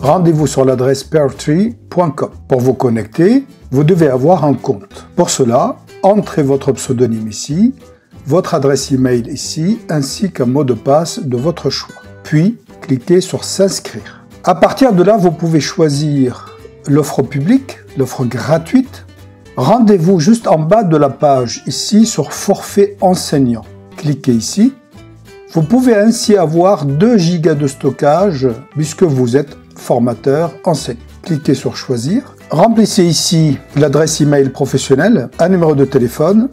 rendez-vous sur l'adresse pearltree.com. Pour vous connecter, vous devez avoir un compte. Pour cela, entrez votre pseudonyme ici, votre adresse email ici, ainsi qu'un mot de passe de votre choix. Puis, cliquez sur s'inscrire. À partir de là, vous pouvez choisir l'offre publique, l'offre gratuite. Rendez-vous juste en bas de la page ici sur forfait enseignant. Cliquez ici. Vous pouvez ainsi avoir 2 Go de stockage puisque vous êtes formateur enseignant. Cliquez sur choisir. Remplissez ici l'adresse email professionnelle, un numéro de téléphone,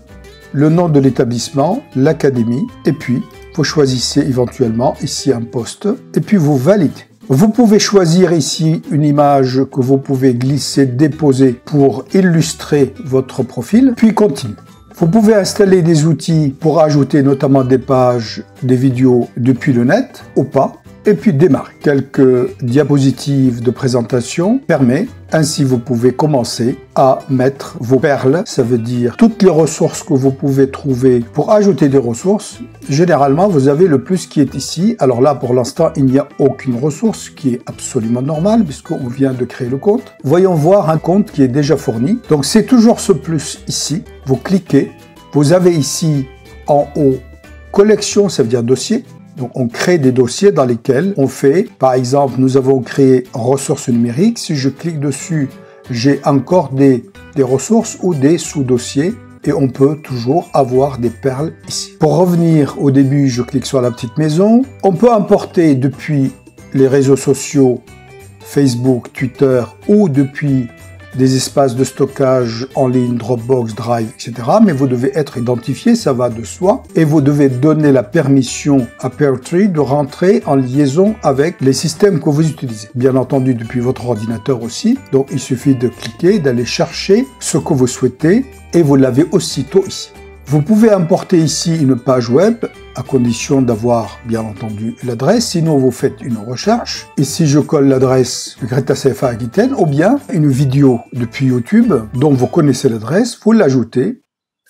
le nom de l'établissement, l'académie, et puis vous choisissez éventuellement ici un poste, et puis vous validez. Vous pouvez choisir ici une image que vous pouvez glisser, déposer pour illustrer votre profil, puis continue. Vous pouvez installer des outils pour ajouter notamment des pages, des vidéos depuis le net ou pas, et puis démarrer. Quelques diapositives de présentation permet, ainsi vous pouvez commencer à mettre vos perles, ça veut dire toutes les ressources que vous pouvez trouver pour ajouter des ressources. Généralement, vous avez le plus qui est ici. Alors là, pour l'instant, il n'y a aucune ressource, ce qui est absolument normal puisqu'on vient de créer le compte. Voyons voir un compte qui est déjà fourni. Donc c'est toujours ce plus ici. Vous cliquez, vous avez ici en haut collection, ça veut dire dossier. Donc, on crée des dossiers dans lesquels on fait, par exemple, nous avons créé ressources numériques. Si je clique dessus, j'ai encore des ressources ou des sous-dossiers et on peut toujours avoir des perles ici. Pour revenir au début, je clique sur la petite maison. On peut importer depuis les réseaux sociaux, Facebook, Twitter ou depuis des espaces de stockage en ligne, Dropbox, Drive, etc. Mais vous devez être identifié, ça va de soi. Et vous devez donner la permission à Pearltree de rentrer en liaison avec les systèmes que vous utilisez. Bien entendu, depuis votre ordinateur aussi. Donc, il suffit de cliquer, d'aller chercher ce que vous souhaitez et vous l'avez aussitôt ici. Vous pouvez importer ici une page web à condition d'avoir bien entendu l'adresse, sinon vous faites une recherche. Ici je colle l'adresse Greta CFA Aquitaine ou bien une vidéo depuis YouTube dont vous connaissez l'adresse, vous l'ajoutez.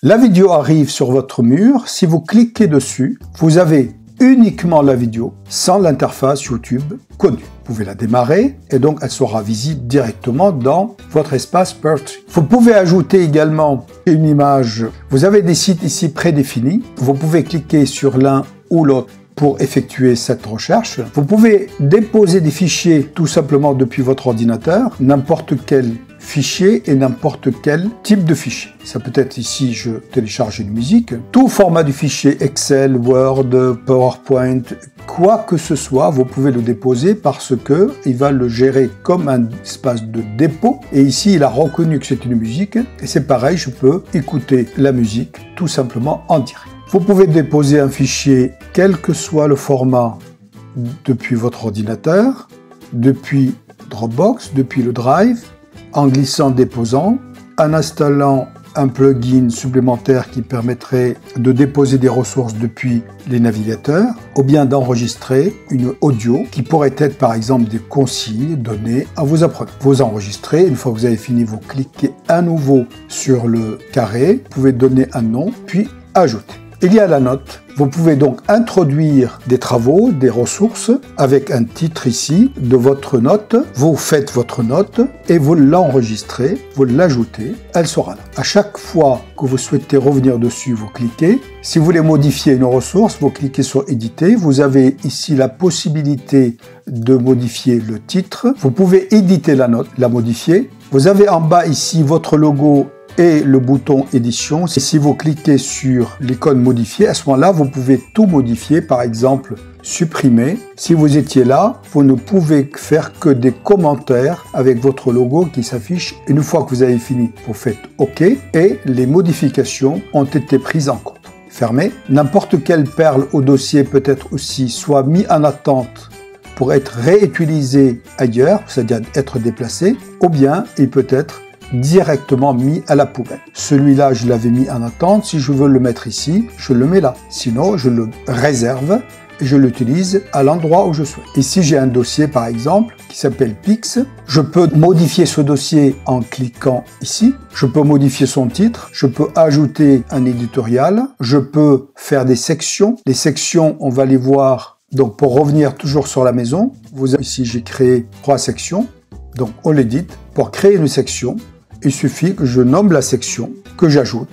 La vidéo arrive sur votre mur, si vous cliquez dessus, vous avez uniquement la vidéo sans l'interface YouTube connue. Vous pouvez la démarrer et donc elle sera visible directement dans votre espace Pearltree. Vous pouvez ajouter également une image. Vous avez des sites ici prédéfinis. Vous pouvez cliquer sur l'un ou l'autre pour effectuer cette recherche. Vous pouvez déposer des fichiers tout simplement depuis votre ordinateur, n'importe quel fichier et n'importe quel type de fichier. Ça peut être ici, je télécharge une musique. Tout format du fichier, Excel, Word, PowerPoint, quoi que ce soit, vous pouvez le déposer parce que il va le gérer comme un espace de dépôt. Et ici, il a reconnu que c'est une musique. Et c'est pareil, je peux écouter la musique tout simplement en direct. Vous pouvez déposer un fichier, quel que soit le format, depuis votre ordinateur, depuis Dropbox, depuis le Drive, en glissant déposant, en installant un plugin supplémentaire qui permettrait de déposer des ressources depuis les navigateurs, ou bien d'enregistrer une audio qui pourrait être par exemple des consignes données à vos apprenants. Vous enregistrez, une fois que vous avez fini, vous cliquez à nouveau sur le carré, vous pouvez donner un nom, puis ajouter. Il y a la note. Vous pouvez donc introduire des travaux, des ressources, avec un titre ici de votre note. Vous faites votre note et vous l'enregistrez, vous l'ajoutez, elle sera là. À chaque fois que vous souhaitez revenir dessus, vous cliquez. Si vous voulez modifier une ressource, vous cliquez sur éditer. Vous avez ici la possibilité de modifier le titre. Vous pouvez éditer la note, la modifier. Vous avez en bas ici votre logo et le bouton édition. Si vous cliquez sur l'icône modifier, à ce moment-là, vous pouvez tout modifier, par exemple supprimer. Si vous étiez là, vous ne pouvez faire que des commentaires avec votre logo qui s'affiche. Une fois que vous avez fini, vous faites OK et les modifications ont été prises en compte. Fermez. N'importe quelle perle au dossier peut être aussi soit mis en attente pour être réutilisé ailleurs, c'est-à-dire être déplacé, ou bien il peut être directement mis à la poubelle. Celui-là, je l'avais mis en attente. Si je veux le mettre ici, je le mets là. Sinon, je le réserve et je l'utilise à l'endroit où je souhaite. Ici, j'ai un dossier, par exemple, qui s'appelle Pix. Je peux modifier ce dossier en cliquant ici. Je peux modifier son titre. Je peux ajouter un éditorial. Je peux faire des sections. Les sections, on va les voir Donc pour revenir toujours sur la maison, ici j'ai créé 3 sections. Donc on l'édite. Pour créer une section, il suffit que je nomme la section, que j'ajoute.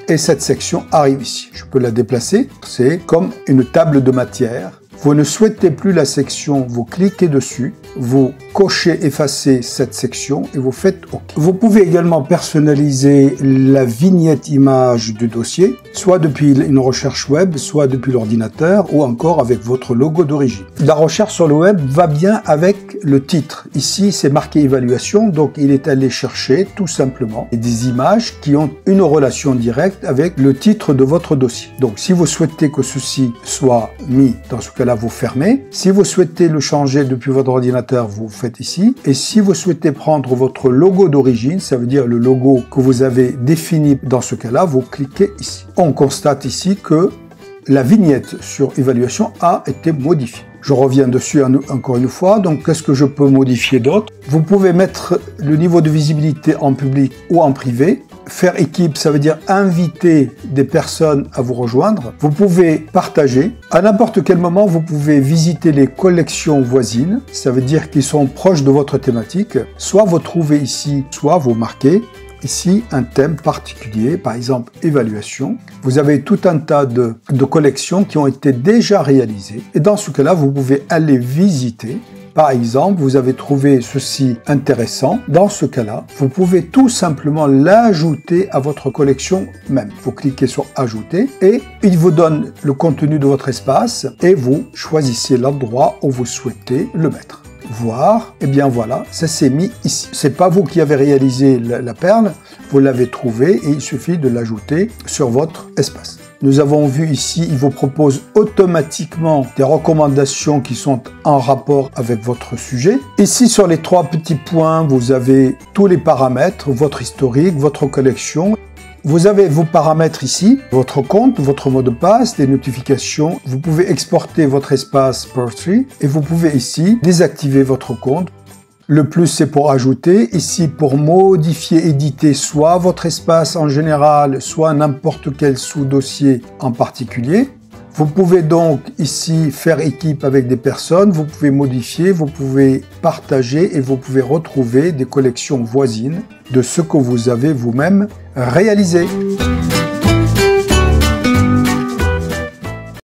Et cette section arrive ici. Je peux la déplacer. C'est comme une table de matière. Vous ne souhaitez plus la section, vous cliquez dessus, vous cochez, effacez cette section et vous faites OK. Vous pouvez également personnaliser la vignette image du dossier, soit depuis une recherche web, soit depuis l'ordinateur ou encore avec votre logo d'origine. La recherche sur le web va bien avec le titre. Ici, c'est marqué évaluation, donc il est allé chercher tout simplement des images qui ont une relation directe avec le titre de votre dossier. Donc si vous souhaitez que ceci soit mis, dans ce cas-là, vous fermez. Si vous souhaitez le changer depuis votre ordinateur, vous faites ici. Et si vous souhaitez prendre votre logo d'origine, ça veut dire le logo que vous avez défini dans ce cas-là, vous cliquez ici. On constate ici que la vignette sur évaluation a été modifiée. Je reviens dessus encore une fois. Donc, qu'est-ce que je peux modifier d'autre? Vous pouvez mettre le niveau de visibilité en public ou en privé. Faire équipe, ça veut dire inviter des personnes à vous rejoindre. Vous pouvez partager. À n'importe quel moment, vous pouvez visiter les collections voisines. Ça veut dire qu'ils sont proches de votre thématique. Soit vous trouvez ici, soit vous marquez ici un thème particulier, par exemple évaluation. Vous avez tout un tas de collections qui ont été déjà réalisées. Et dans ce cas-là, vous pouvez aller visiter. Par exemple, vous avez trouvé ceci intéressant. Dans ce cas-là, vous pouvez tout simplement l'ajouter à votre collection même. Vous cliquez sur « Ajouter » et il vous donne le contenu de votre espace et vous choisissez l'endroit où vous souhaitez le mettre. Voir, et bien voilà, ça s'est mis ici. C'est pas vous qui avez réalisé la perle, vous l'avez trouvé et il suffit de l'ajouter sur votre espace. Nous avons vu ici, il vous propose automatiquement des recommandations qui sont en rapport avec votre sujet. Ici, sur les 3 petits points, vous avez tous les paramètres, votre historique, votre collection. Vous avez vos paramètres ici, votre compte, votre mot de passe, les notifications. Vous pouvez exporter votre espace Powertree et vous pouvez ici désactiver votre compte. Le plus, c'est pour ajouter. Ici, pour modifier, éditer soit votre espace en général, soit n'importe quel sous-dossier en particulier. Vous pouvez donc ici faire équipe avec des personnes, vous pouvez modifier, vous pouvez partager et vous pouvez retrouver des collections voisines de ce que vous avez vous-même réalisé.